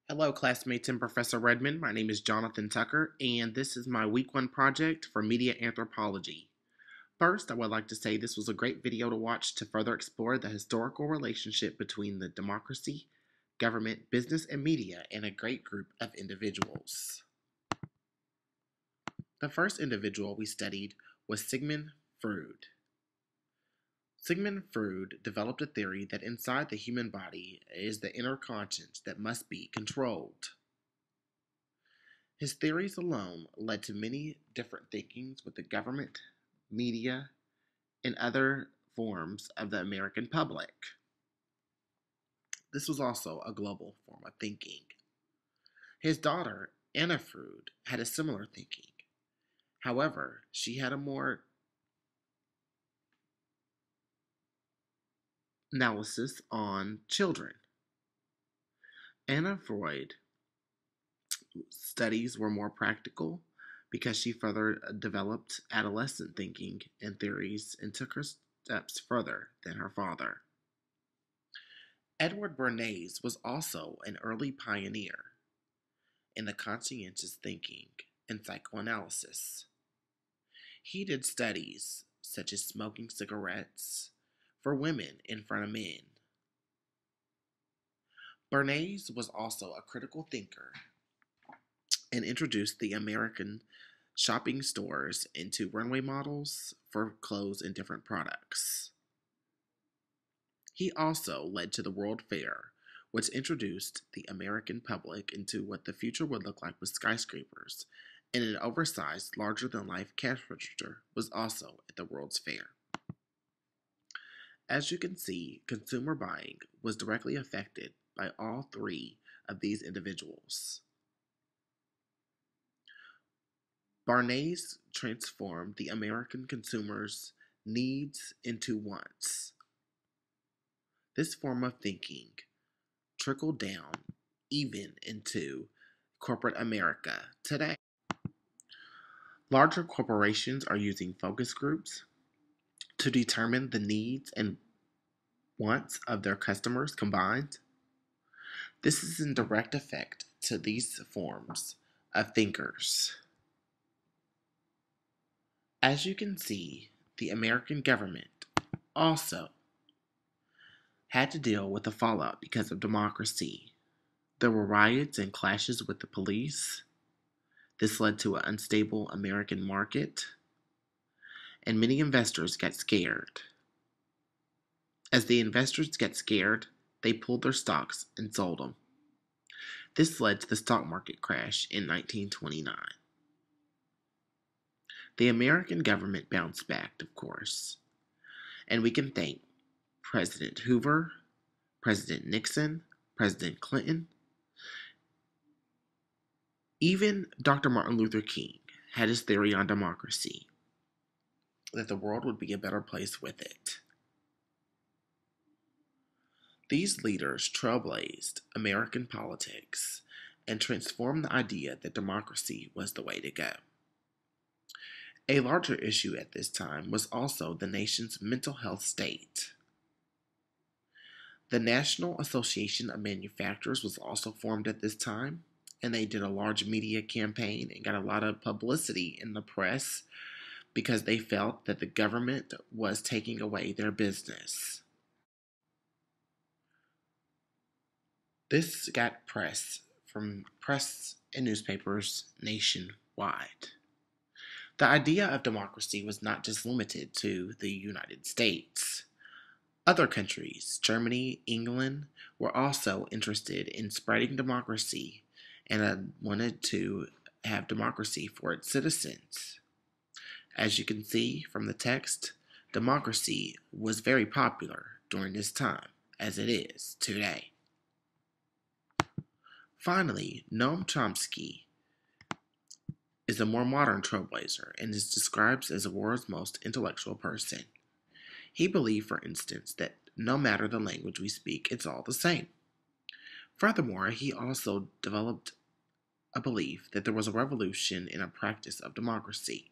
Hello, classmates and Professor Redmond. My name is Jonathan Tucker, and this is my Week 1 project for media anthropology. First, I would like to say this was a great video to watch to further explore the historical relationship between the democracy, government, business, and media, and a great group of individuals. The first individual we studied was Sigmund Freud. Sigmund Freud developed a theory that inside the human body is the inner conscience that must be controlled. His theories alone led to many different thinkings with the government, media, and other forms of the American public. This was also a global form of thinking. His daughter, Anna Freud, had a similar thinking. However, she had a more analysis on children. Anna Freud studies were more practical because she further developed adolescent thinking and theories and took her steps further than her father. Edward Bernays was also an early pioneer in the conscientious thinking and psychoanalysis. He did studies such as smoking cigarettes for women in front of men. Bernays was also a critical thinker and introduced the American shopping stores into runway models for clothes and different products. He also led to the World Fair, which introduced the American public into what the future would look like with skyscrapers, and an oversized, larger-than-life cash register was also at the World's Fair. As you can see, consumer buying was directly affected by all three of these individuals. Bernays transformed the American consumer's needs into wants. This form of thinking trickled down even into corporate America today. Larger corporations are using focus groups to determine the needs and wants of their customers combined. This is in direct effect to these forms of thinkers. As you can see, the American government also had to deal with the fallout because of democracy. There were riots and clashes with the police. This led to an unstable American market, and many investors got scared. As the investors got scared, they pulled their stocks and sold them. This led to the stock market crash in 1929. The American government bounced back, of course, and we can thank President Hoover, President Nixon, President Clinton. Even Dr. Martin Luther King had his theory on democracy, that the world would be a better place with it. These leaders trailblazed American politics and transformed the idea that democracy was the way to go. A larger issue at this time was also the nation's mental health state. The National Association of Manufacturers was also formed at this time, and they did a large media campaign and got a lot of publicity in the press because they felt that the government was taking away their business. This got press from press and newspapers nationwide. The idea of democracy was not just limited to the United States. Other countries, Germany, England, were also interested in spreading democracy and wanted to have democracy for its citizens. As you can see from the text, democracy was very popular during this time, as it is today. Finally, Noam Chomsky is a more modern trailblazer and is described as the world's most intellectual person. He believed, for instance, that no matter the language we speak, it's all the same. Furthermore, he also developed a belief that there was a revolution in a practice of democracy,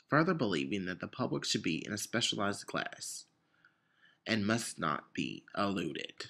further believing that the public should be in a specialized class and must not be eluded.